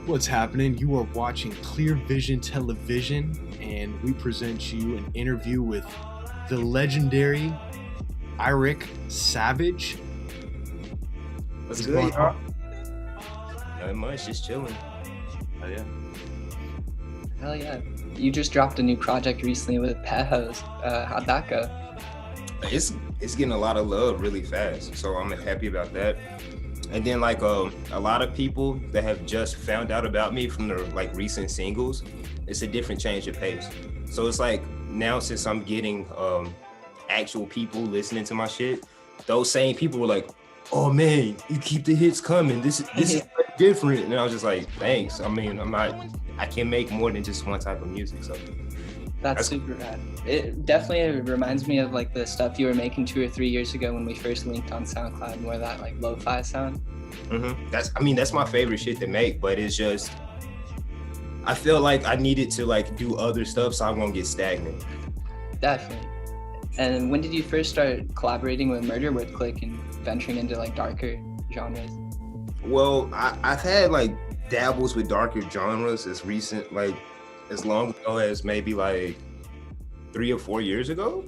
What's happening? You are watching Clear Vision Television, and we present you an interview with the legendary IreQ Savage. What's good, y'all? Not much, just chilling. Oh yeah. Hell yeah. You just dropped a new project recently with Pehos. How'd that go? It's getting a lot of love really fast, so I'm happy about that. And then like a lot of people that have just found out about me from their like recent singles, it's a different change of pace. So it's like now since I'm getting actual people listening to my shit, those same people were like, "Oh man, you keep the hits coming. This is different." And I was just like, "Thanks." I mean, I can make more than just one type of music, so. That's super rad. It definitely reminds me of like the stuff you were making 2 or 3 years ago when we first linked on SoundCloud, more that like lo-fi sound. That's my favorite shit to make, but it's just, I feel like I needed to like do other stuff so I won't get stagnant. Definitely. And when did you first start collaborating with Murder Word Click and venturing into like darker genres? Well, I've had like dabbles with darker genres as recent, like as long ago as maybe like 3 or 4 years ago.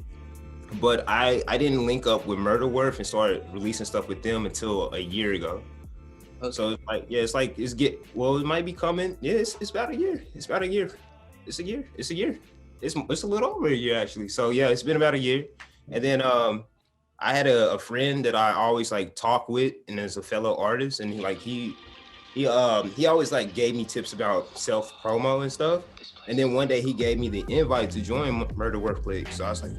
But I didn't link up with Murderworth and start releasing stuff with them until a year ago. Okay. So it's like, yeah, it might be coming. Yeah, it's about a year. It's a year. It's a little over a year actually. So yeah, it's been about a year. And then I had a friend that I always like talk with, and as a fellow artist, and he always like gave me tips about self promo and stuff. And then one day he gave me the invite to join Murder Workplace. So I was like,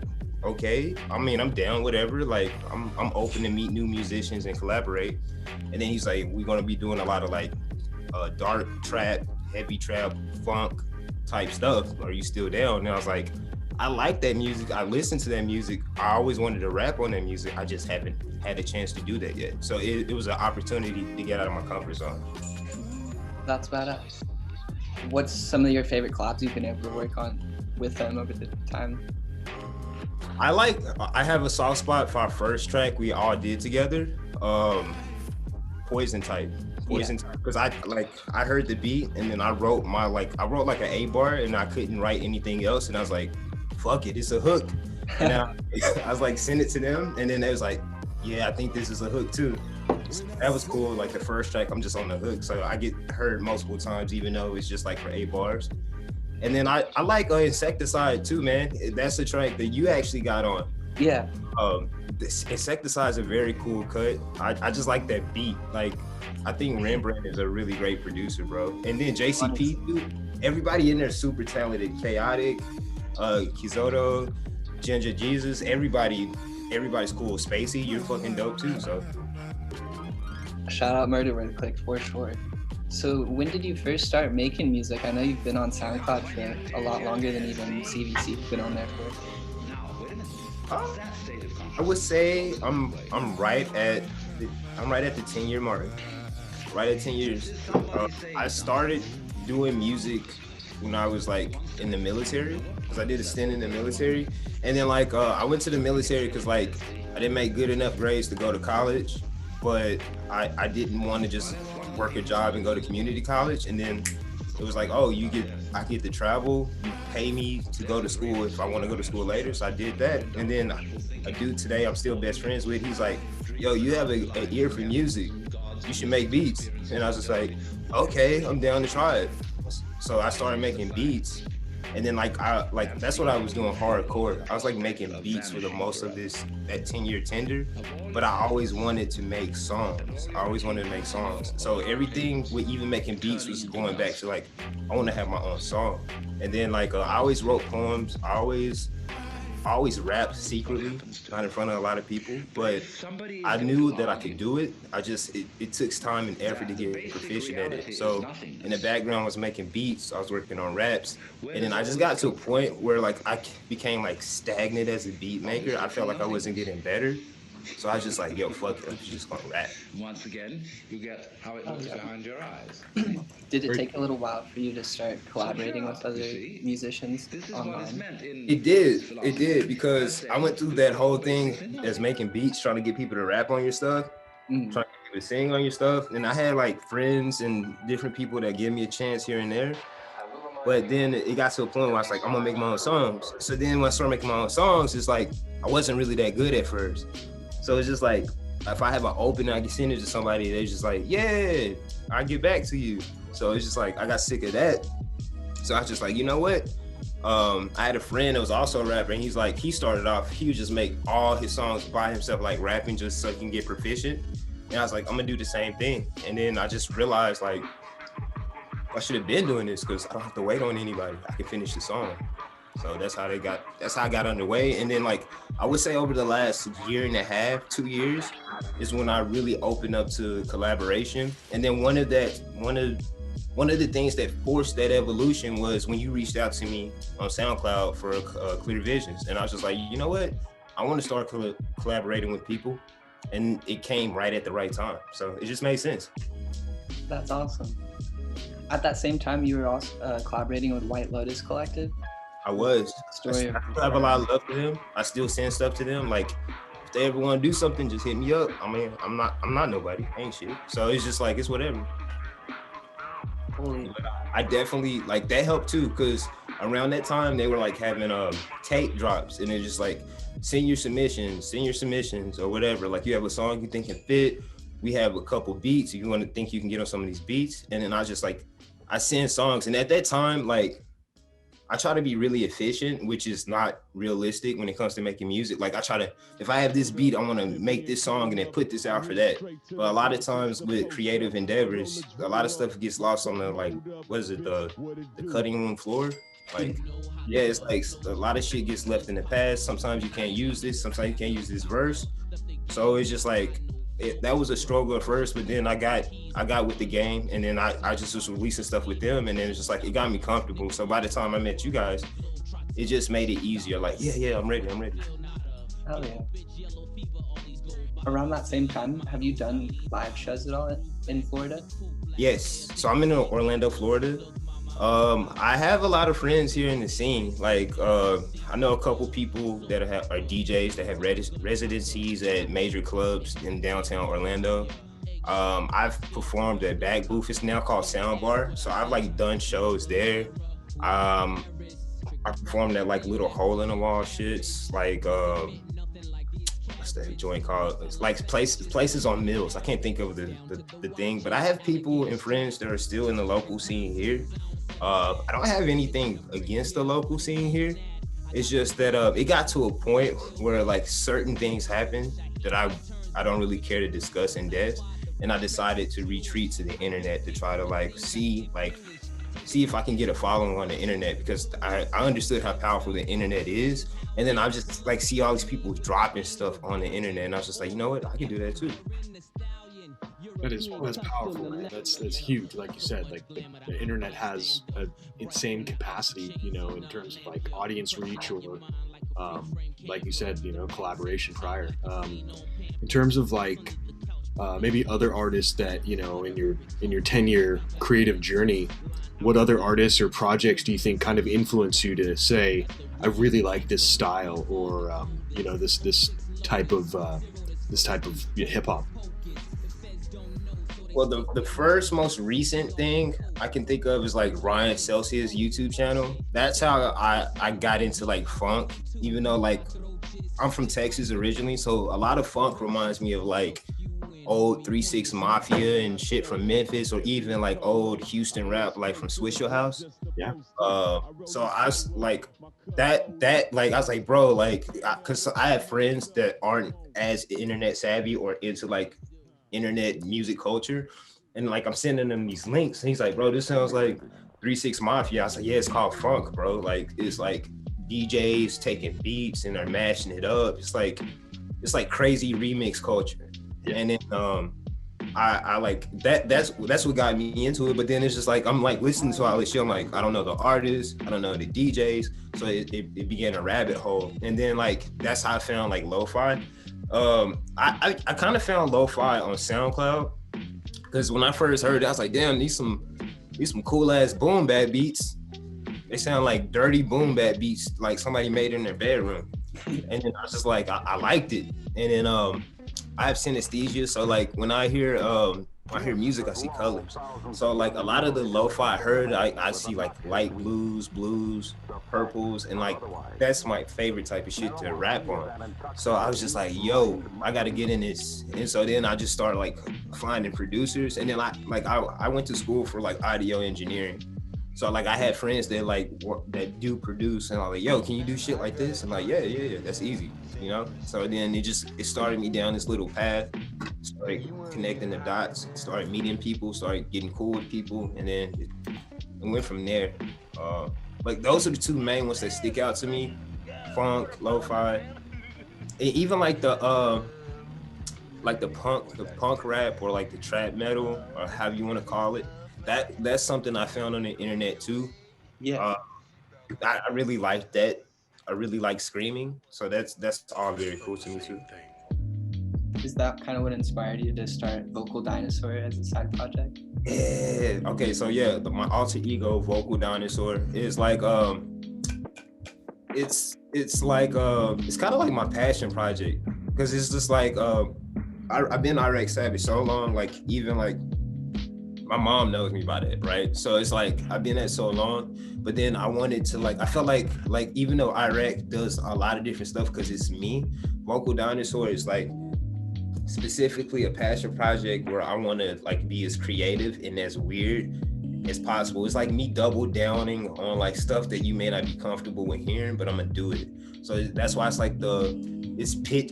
okay, I mean, I'm down, whatever. Like I'm open to meet new musicians and collaborate. And then he's like, we're gonna be doing a lot of like dark trap, heavy trap, funk type stuff. Are you still down? And I was like, I like that music. I listen to that music. I always wanted to rap on that music. I just haven't had a chance to do that yet. So it was an opportunity to get out of my comfort zone. That's badass. What's some of your favorite collabs you've been able to work on with them over the time? I have a soft spot for our first track we all did together, Poison Type. Because I heard the beat and then I wrote like an A bar and I couldn't write anything else, and I was like, fuck it, it's a hook. And I was like, send it to them, and then they was like, yeah, I think this is a hook too. So that was cool. Like the first track, I'm just on the hook, so I get heard multiple times, even though it's just like for 8 bars. And then I like Insecticide too, man. That's a track that you actually got on. Yeah. This Insecticide's a very cool cut. I just like that beat. Like I think Rembrandt is a really great producer, bro. And then JCP too. Everybody in there is super talented. Chaotic, Kizoto, Ginger Jesus. Everybody's cool. Spacey, you're fucking dope too. So. Shout out Murder Word Click for sure. So when did you first start making music? I know you've been on SoundCloud for a lot longer than even CVC you've been on there for. I would say I'm right at the 10-year mark. Right at 10 years. I started doing music when I was like in the military, because I did a stint in the military, and then like I went to the military because like I didn't make good enough grades to go to college, but I didn't want to just work a job and go to community college. And then it was like, oh, I get to travel, you pay me to go to school if I want to go to school later. So I did that. And then a dude today I'm still best friends with, he's like, yo, you have an ear for music, you should make beats. And I was just like, okay, I'm down to try it. So I started making beats. And then like that's what I was doing hardcore. I was like making beats for the most of that 10-year tender, but I always wanted to make songs. So everything with even making beats was going back to like, I want to have my own song. And then like I always wrote poems. I always rapped secretly, not in front of a lot of people, but I knew that I could do it. It took time and effort to get proficient at it. So in the background I was making beats, I was working on raps, and then I just got to a point where like I became like stagnant as a beat maker. I felt like I wasn't getting better. So I was just like, yo, fuck it, I'm just gonna rap. Once again, you get how it looks behind your eyes. Did it take a little while for you to start collaborating with other musicians online? It did, because I went through that whole thing as making beats, trying to get people to rap on your stuff, trying to get to sing on your stuff. And I had like friends and different people that give me a chance here and there. But then it got to a point where I was like, I'm gonna make my own songs. So then when I started making my own songs, it's like, I wasn't really that good at first. So it's just like, if I have an opening, I can send it to somebody, they're just like, yeah, I'll get back to you. So it's just like, I got sick of that. So I was just like, you know what? I had a friend that was also a rapper, and he's like, he started off, he would just make all his songs by himself, like rapping just so he can get proficient. And I was like, I'm gonna do the same thing. And then I just realized like, I should have been doing this because I don't have to wait on anybody. I can finish the song. So that's how I got underway. And then like, I would say over the last year and a half, 2 years is when I really opened up to collaboration. And then one of the things that forced that evolution was when you reached out to me on SoundCloud for Clear Visions. And I was just like, you know what? I want to start collaborating with people. And it came right at the right time. So it just made sense. That's awesome. At that same time, you were also collaborating with White Lotus Collective. I was. Story I still have a lot of love for them. I still send stuff to them. Like, if they ever want to do something, just hit me up. I mean, I'm not nobody. I ain't shit. So it's just like, it's whatever. I definitely, like, that helped too, because around that time, they were like having tape drops, and they're just like, send your submissions or whatever. Like, you have a song you think can fit. We have a couple beats. You want to think you can get on some of these beats. And then I just like, I send songs. And at that time, like, I try to be really efficient, which is not realistic when it comes to making music. Like, I try to, if I have this beat, I want to make this song and then put this out for that. But a lot of times with creative endeavors, a lot of stuff gets lost on the, like, what is it, the cutting room floor? Like, yeah, it's like a lot of shit gets left in the past. Sometimes you can't use this. Sometimes you can't use this verse. So it's just like, that was a struggle at first, but then I got with the game, and then I just was releasing stuff with them, and then it's just like, it got me comfortable. So by the time I met you guys, it just made it easier. Like, yeah, I'm ready. Hell yeah. Around that same time, have you done live shows at all in Florida? Yes. So I'm in Orlando, Florida. I have a lot of friends here in the scene. Like, I know a couple people that are DJs that have residencies at major clubs in downtown Orlando. I've performed at Back Booth. It's now called Soundbar. So I've like done shows there. I performed at like little hole in the wall shits. Like, what's that joint called? It's like places on Mills. I can't think of the thing, but I have people and friends that are still in the local scene here. I don't have anything against the local scene here. It's just that it got to a point where like certain things happen that I don't really care to discuss in depth, and I decided to retreat to the internet to try to like see if I can get a following on the internet, because I understood how powerful the internet is, and then I just like see all these people dropping stuff on the internet, and I was just like, you know what, I can do that too. That's powerful, man. That's huge. Like you said, like the internet has an insane capacity, you know, in terms of like audience reach or, like you said, you know, collaboration prior. In terms of like maybe other artists that, you know, in your 10-year creative journey, what other artists or projects do you think kind of influence you to say, I really like this style, or you know, this type of hip hop? Well, the first most recent thing I can think of is like Ryan Celsius' YouTube channel. That's how I got into like funk, even though like I'm from Texas originally. So a lot of funk reminds me of like old 3 6 Mafia and shit from Memphis, or even like old Houston rap, like from Swisher House. Yeah. So I was like, that like, I was like, bro, like, cause I have friends that aren't as internet savvy or into like internet music culture, and like I'm sending them these links, and he's like, bro, this sounds like 3 6 Mafia. I was like, yeah, it's called funk, bro. Like, it's like DJs taking beats and they're mashing it up. It's like crazy remix culture. Yeah. And then I like that's what got me into it. But then it's just like, I'm like listening to all this shit, I'm like, I don't know the artists, I don't know the DJs, so it began a rabbit hole. And then like that's how I found like lo-fi. I kind of found lo-fi on SoundCloud, because when I first heard it, I was like, damn, these some cool ass boom bap beats. They sound like dirty boom bap beats, like somebody made in their bedroom. And then I was just like, I liked it. And then I have synesthesia, so like when I hear music, I see colors. So like a lot of the lo-fi I heard, I see like light blues, purples, and like that's my favorite type of shit to rap on. So I was just like, yo, I gotta get in this. And so then I just started like finding producers, and then I went to school for like audio engineering. So like I had friends that that do produce, and I'm like, yo, can you do shit like this? I'm like, yeah, that's easy, you know. So then it started me down this little path, started connecting the dots, started meeting people, started getting cool with people, and then it went from there. Like those are the two main ones that stick out to me: funk, lo-fi, and even like the punk rap, or like the trap metal, or however you want to call it. That's something I found on the internet too. Yeah. I really like that. I really like screaming, so that's all very cool to me too. Is that kind of what inspired you to start Vocal Dinosaur as a side project? Yeah. Okay. So yeah, my alter ego, Vocal Dinosaur, is like it's kind of like my passion project, because it's just like I've been IreQ Savage so long, like even like my mom knows me by that, right? So it's like I've been at so long, but then I wanted to I felt like even though IreQ does a lot of different stuff because it's me, Vocal Dinosaur is like specifically a passion project where I want to like be as creative and as weird as possible. It's like me double downing on like stuff that you may not be comfortable with hearing, but I'm gonna do it. So that's why it's like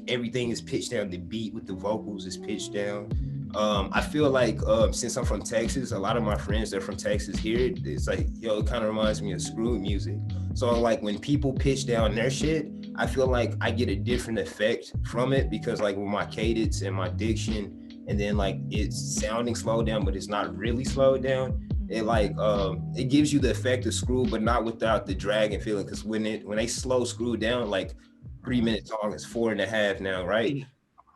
everything is pitched down. The beat with the vocals is pitched down. I feel like since I'm from Texas, a lot of my friends that are from Texas hear it. It's like, yo, it kind of reminds me of screw music. So like when people pitch down their shit, I feel like I get a different effect from it, because like with my cadence and my diction, and then like it's sounding slowed down, but it's not really slowed down. It it gives you the effect of screw, but not without the drag and feeling. Because when they slow screw down, like 3-minute song is 4.5 now, right?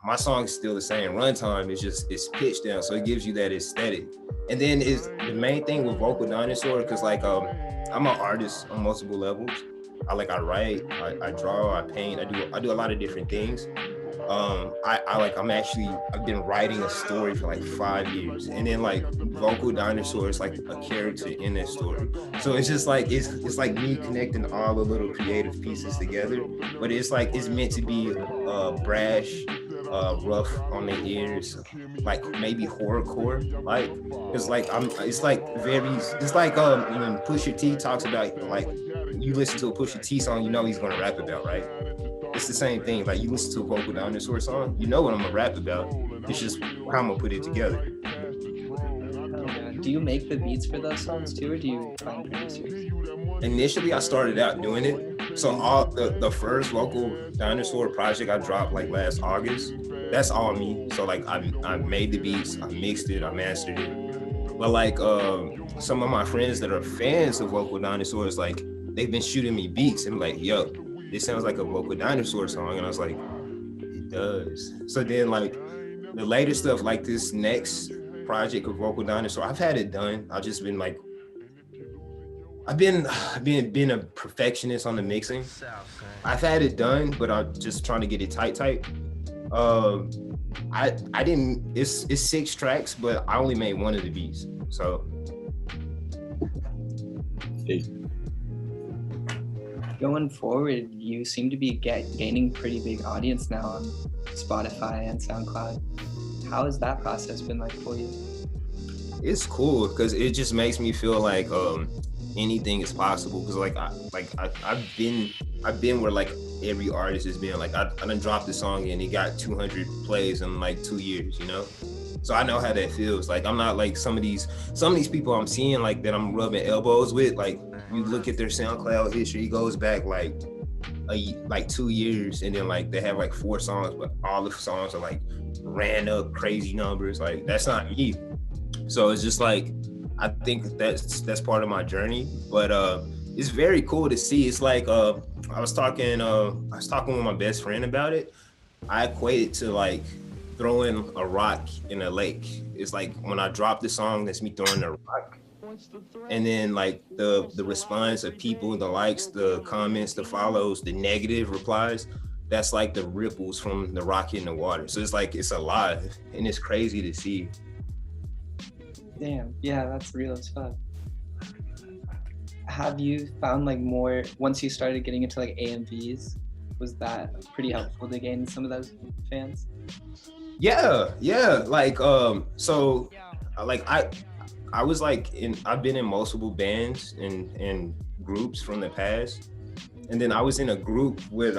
My song is still the same runtime, it's pitched down, so it gives you that aesthetic. And then it's the main thing with Vocal Dinosaur, because like I'm an artist on multiple levels. I write, I draw, I paint, I do a lot of different things. I've been writing a story for like 5 years, and then like Vocal Dinosaur is like a character in that story. So it's just like it's like me connecting all the little creative pieces together, but it's meant to be brash, rough on the ears, like maybe horrorcore, like it's like when Pusha T talks about, like, you listen to a Pusha T song, you know he's gonna rap about, right? It's the same thing. Like you listen to a Vocal Dinosaur song, you know what I'm gonna rap about. It's just how I'm gonna put it together. Do you make the beats for those songs too, or do you find producers? Initially, I started out doing it. So all the first Vocal Dinosaur project I dropped like last August, that's all me. So like I made the beats, I mixed it, I mastered it. But like some of my friends that are fans of Vocal Dinosaurs, like they've been shooting me beats and like, yo, this sounds like a Vocal Dinosaur song. And I was like, it does. So then like the later stuff, like this next project of Vocal Dinosaur, I've had it done. I've just been like, I've been a perfectionist on the mixing. I've had it done, but I'm just trying to get it tight. I didn't, it's 6 tracks, but I only made one of the beats. So. Going forward, you seem to be gaining pretty big audience now on Spotify and SoundCloud. How has that process been like for you? It's cool because it just makes me feel like anything is possible. Because I've been where like every artist has been. Like I done dropped the song and it got 200 plays in like 2 years, you know. So I know how that feels. Like I'm not like some of these people I'm seeing like that I'm rubbing elbows with. Like you look at their SoundCloud history, it goes back like 2 years, and then like they have like 4 songs, but all the songs are like ran up crazy numbers. Like that's not me. So it's just like I think that's part of my journey. But it's very cool to see. It's like I was talking with my best friend about it. I equate it to like throwing a rock in a lake. It's like when I drop the song, that's me throwing a rock. And then like the response of people, the likes, the comments, the follows, the negative replies, that's like the ripples from the rock in the water. So it's like it's alive, and it's crazy to see. Damn, yeah, that's real as fuck. Have you found like more once you started getting into like AMVs? Was that pretty helpful to gain some of those fans? Yeah, like so like I was like I've been in multiple bands and groups from the past, and then I was in a group with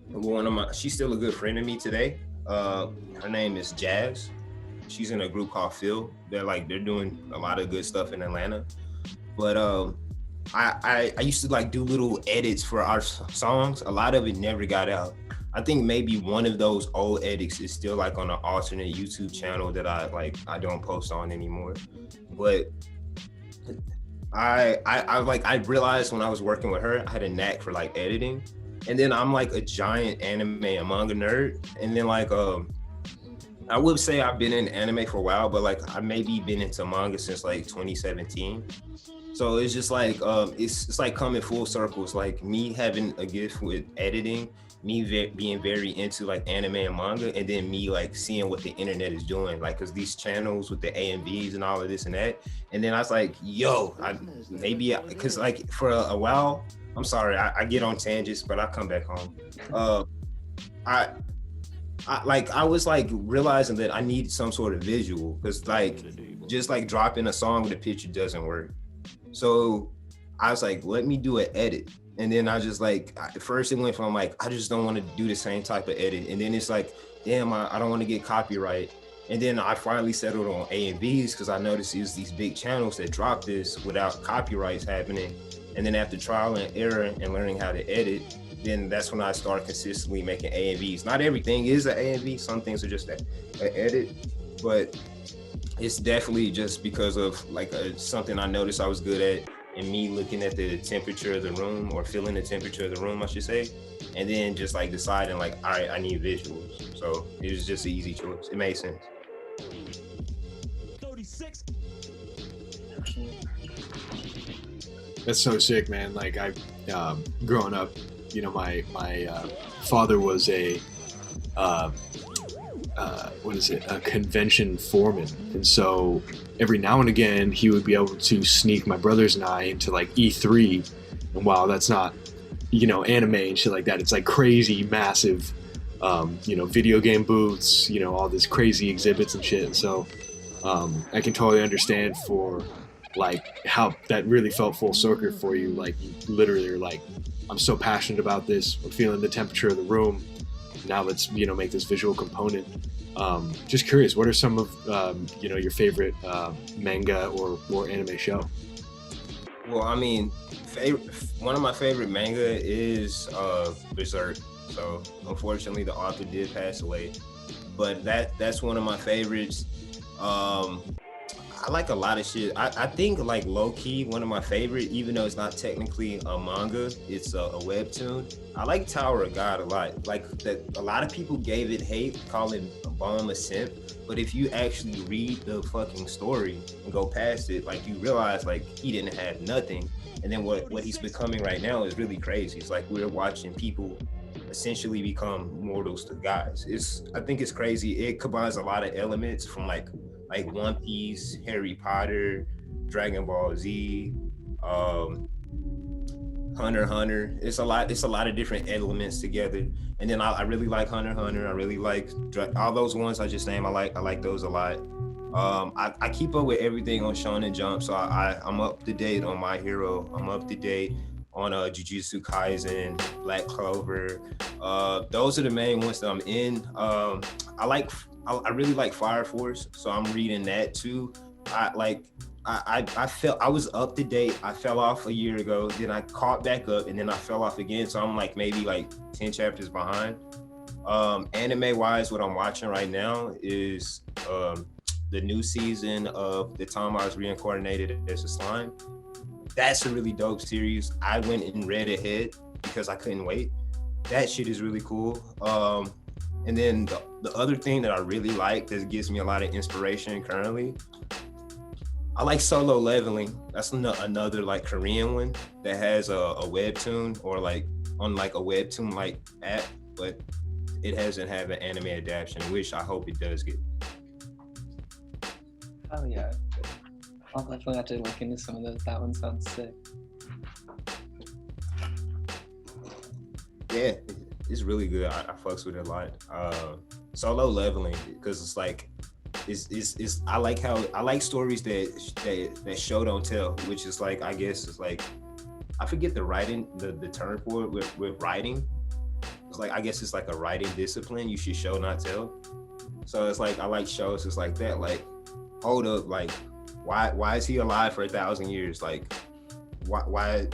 one of my, she's still a good friend of me today. Her name is Jazz. She's in a group called Phil. They're doing a lot of good stuff in Atlanta. But I used to like do little edits for our songs. A lot of it never got out. I think maybe one of those old edits is still like on an alternate YouTube channel that I don't post on anymore. But I realized when I was working with her, I had a knack for like editing. And then I'm like a giant anime and manga nerd. And then like I would say I've been in anime for a while, but like I maybe been into manga since like 2017. So it's just like it's like coming full circle. It's like me having a gift with editing, me being very into like anime and manga, and then me like seeing what the internet is doing, like because these channels with the AMVs and all of this and that. And then I was like, yo, because like for a while, I'm sorry, I get on tangents, but I come back home. I was like realizing that I need some sort of visual, because like just like dropping a song with a picture doesn't work. So I was like, let me do an edit. And then I just like, at first it went from like, I just don't want to do the same type of edit. And then it's like, damn, I don't want to get copyright. And then I finally settled on A&Bs because I noticed it was these big channels that drop this without copyrights happening. And then after trial and error and learning how to edit, then that's when I started consistently making A&Bs. Not everything is an A&B. Some things are just an edit, but it's definitely just because of like something I noticed I was good at, and me looking at the temperature of the room, or feeling the temperature of the room, I should say. And then just like deciding like, all right, I need visuals. So it was just an easy choice. It made sense. 36. That's so sick, man. Like I, growing up, you know, my father was a a convention foreman, and so every now and again he would be able to sneak my brothers and I into like E3, and while that's not, you know, anime and shit like that, it's like crazy massive, you know, video game booths, you know, all this crazy exhibits and shit. And so I can totally understand for like how that really felt full circle for you. Like you literally are like, I'm so passionate about this, I'm feeling the temperature of the room, now let's, you know, make this visual component. Just curious, what are some of you know, your favorite manga or anime show? Well, I mean, one of my favorite manga is Berserk. So unfortunately the author did pass away, but that's one of my favorites. I like a lot of shit. I think like low-key one of my favorite, even though it's not technically a manga, it's a webtoon. I like Tower of God a lot. Like that, a lot of people gave it hate, calling Bomb a simp. But if you actually read the fucking story and go past it, like you realize like he didn't have nothing. And then what he's becoming right now is really crazy. It's like we're watching people essentially become mortals to gods. I think it's crazy. It combines a lot of elements from like One Piece, Harry Potter, Dragon Ball Z, Hunter x Hunter. It's a lot of different elements together. And then I really like Hunter x Hunter. I really like all those ones I just named. I like those a lot. I keep up with everything on Shonen Jump, so I'm up to date on My Hero. I'm up to date on Jujutsu Kaisen, Black Clover. Those are the main ones that I'm in. I really like Fire Force, so I'm reading that too. I felt I was up to date. I fell off a year ago, then I caught back up, and then I fell off again. So I'm like maybe like 10 chapters behind. Anime wise, what I'm watching right now is the new season of The Time I Was Reincarnated as a Slime. That's a really dope series. I went and read ahead because I couldn't wait. That shit is really cool. And then the other thing that I really like that gives me a lot of inspiration currently, I like Solo Leveling. That's another like Korean one that has a webtoon, or like on like a webtoon like app, but it hasn't had an anime adaptation, which I hope it does get. Oh yeah, I'll definitely have to look into some of those. That one sounds sick. Yeah, it's really good. I fucks with it a lot. Solo leveling, because it's like it's I like stories that show don't tell, which is like, I guess it's like, I forget the writing, the term for it with writing. It's like, I guess it's like a writing discipline. You should show not tell. So it's like, I like shows just like that. Like, hold up, like why is he alive for 1,000 years? Like why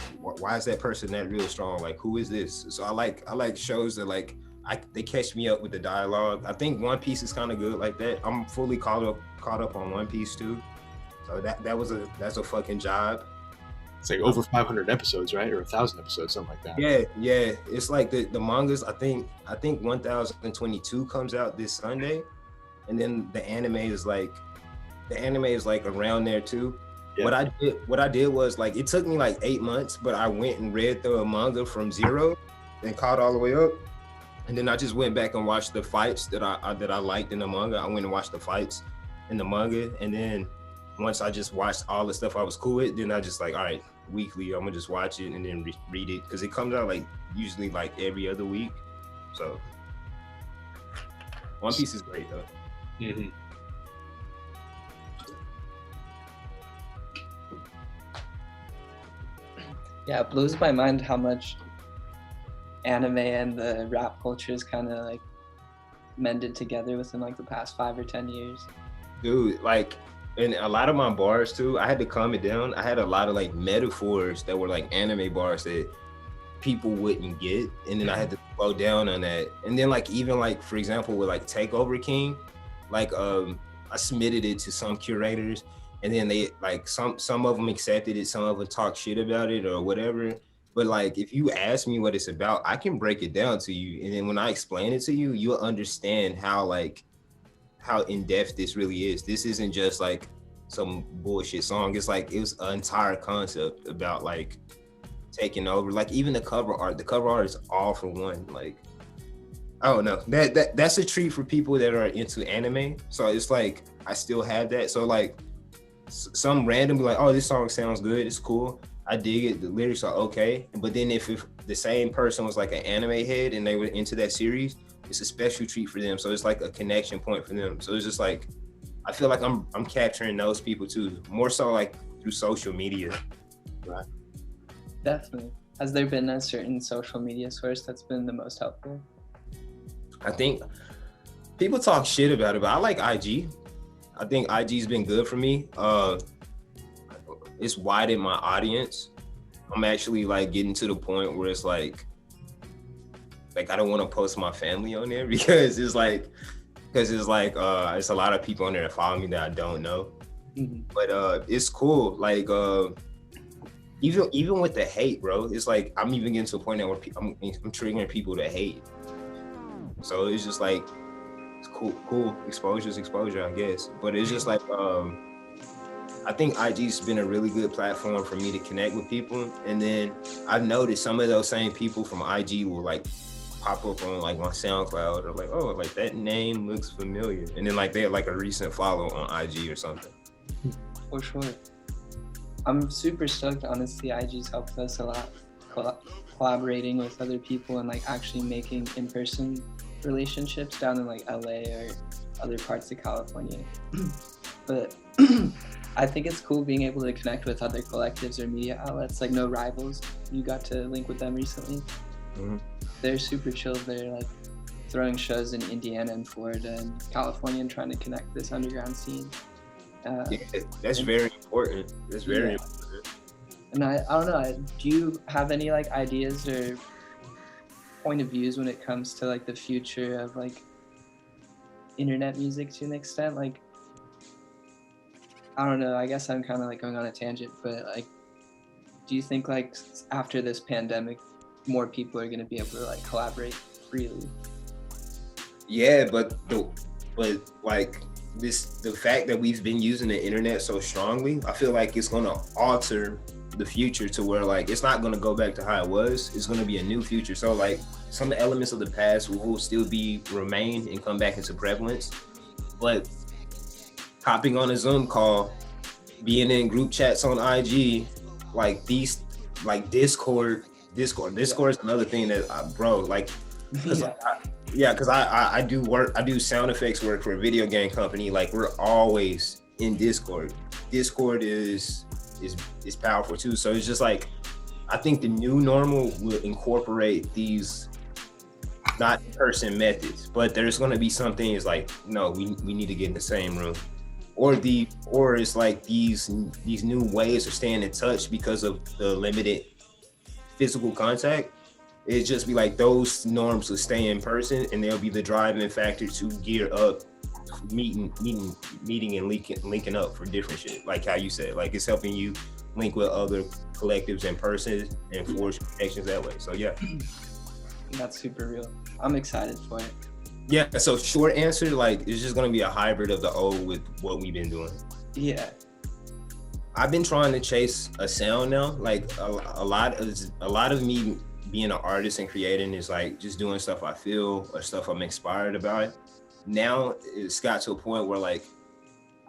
is that person that real strong? Like, who is this? So I like shows that like they catch me up with the dialogue. I think One Piece is kind of good like that. I'm fully caught up on One Piece too. So that's a fucking job. It's like over 500 episodes, right? Or 1,000 episodes, something like that. Yeah. It's like the mangas. I think 1022 comes out this Sunday, and then the anime is like around there too. Yeah. What I did was, like, it took me like 8 months, but I went and read the manga from zero and caught all the way up. And then I just went back and watched the fights that I liked in the manga. I went and watched the fights in the manga, and then once I just watched all the stuff I was cool with, then I just like, all right, weekly, I'm gonna just watch it and then read it, because it comes out like usually like every other week. So One Piece is great though. Mm-hmm. Yeah, it blows my mind how much anime and the rap culture is kind of like mended together within like the past 5 or 10 years. Dude, like, and a lot of my bars too, I had to calm it down. I had a lot of like metaphors that were like anime bars that people wouldn't get, and then I had to slow down on that. And then like, even like, for example, with like Takeover King, like I submitted it to some curators, and then they like some of them accepted it, some of them talked shit about it or whatever. But like, if you ask me what it's about, I can break it down to you, and then when I explain it to you, you'll understand how in depth this really is. This isn't just like some bullshit song. It's like, it was an entire concept about like taking over. Like, even the cover art is all for one. Like, I don't know, that's a treat for people that are into anime. So it's like, I still have that. So like, some random like, oh, this song sounds good, it's cool, I dig it, the lyrics are okay. But then if the same person was like an anime head and they were into that series, it's a special treat for them. So it's like a connection point for them. So it's just like, I feel like I'm capturing those people too, more so like through social media. Right. Definitely. Has there been a certain social media source that's been the most helpful? I think people talk shit about it, but I like IG. I think IG's been good for me. It's widened my audience. I'm actually like getting to the point where it's like I don't want to post my family on there, because it's a lot of people on there that follow me that I don't know. Mm-hmm. But it's cool. Like even with the hate, bro, it's like I'm even getting to a point now where I'm triggering people to hate. So it's just like, it's cool. Exposure's exposure, I guess. But it's just like, I think IG's been a really good platform for me to connect with people. And then I've noticed some of those same people from IG will like pop up on like my SoundCloud, or like, oh, like that name looks familiar. And then like they're like a recent follow on IG or something. For sure. I'm super stoked, honestly. IG's helped us a lot, collaborating with other people and like actually making in-person relationships down in like LA or other parts of California. But I think it's cool being able to connect with other collectives or media outlets, like No Rivals. You got to link with them recently. Mm-hmm. They're super chill. They're like throwing shows in Indiana and Florida and California and trying to connect this underground scene. Yeah, that's very important. That's very important. And I don't know, do you have any like ideas or point of views when it comes to like the future of like internet music to an extent? Like, I don't know, I guess I'm kind of like going on a tangent, but like, do you think like after this pandemic, more people are going to be able to like collaborate freely? Yeah, but like the fact that we've been using the internet so strongly, I feel like it's going to alter the future to where like it's not gonna go back to how it was. It's gonna be a new future. So like some elements of the past will still remain and come back into prevalence. But hopping on a Zoom call, being in group chats on IG, like these, like Discord is another thing that because I do sound effects work for a video game company. Like we're always in Discord. Discord is powerful too. So it's just like, I think the new normal will incorporate these not in-person methods, but there's going to be some things like, no, we need to get in the same room, or it's like these new ways of staying in touch because of the limited physical contact. It'd just be like those norms will stay in person, and they'll be the driving factor to gear up meeting and linking up for different shit. Like how you said, like it's helping you link with other collectives in person and forge connections that way. So yeah, that's super real. I'm excited for it. Yeah, so short answer, like it's just gonna be a hybrid of the old with what we've been doing. Yeah, I've been trying to chase a sound now. Like a lot of me being an artist and creating is like just doing stuff I feel or stuff I'm inspired about. Now it's got to a point where like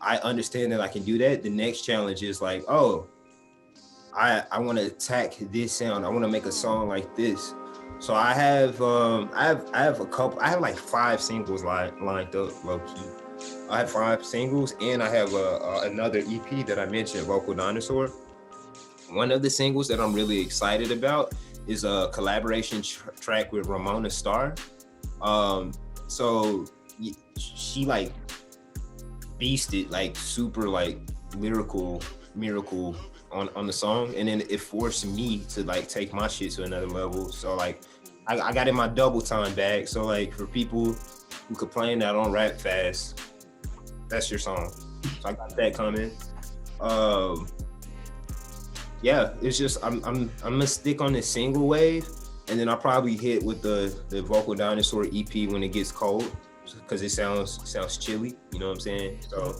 I understand that I can do that. The next challenge is like, oh, I want to attack this sound. I want to make a song like this. So I have like 5 singles lined up, low key. I have 5 singles, and I have another EP that I mentioned, Vocal Dinosaur. One of the singles that I'm really excited about is a collaboration track with Ramona Starr. So she like beasted, like super like lyrical miracle on the song, and then it forced me to like take my shit to another level. So like I got in my double time bag. So like for people who complain that I don't rap fast, that's your song. So I got that coming. Yeah, it's just I'm gonna stick on the single wave, and then I'll probably hit with the Vocal Dinosaur EP when it gets cold, because it sounds chilly, you know what I'm saying? So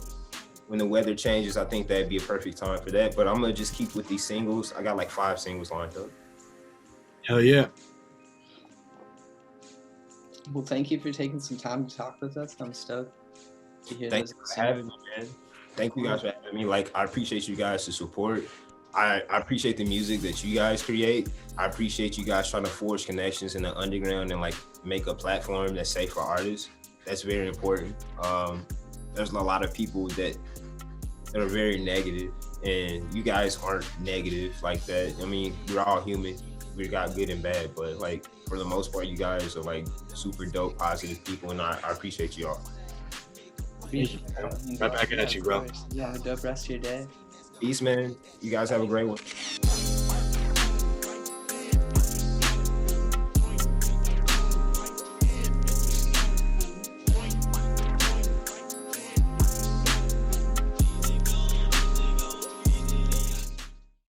when the weather changes, I think that'd be a perfect time for that. But I'm gonna just keep with these singles. I got like 5 singles lined up. Hell yeah. Well, thank you for taking some time to talk with us. I'm stoked to hear Thanks this. for having me, man. Thank you guys for having me. Like, I appreciate you guys' support. I appreciate the music that you guys create. I appreciate you guys trying to forge connections in the underground and like make a platform that's safe for artists. That's very important. There's a lot of people that are very negative, and you guys aren't negative like that. I mean, we're all human. We got good and bad, but like for the most part, you guys are like super dope, positive people, and I appreciate you all. Right back at you, bro. Yeah, have a dope rest of your day. Peace, man. You guys have a great one.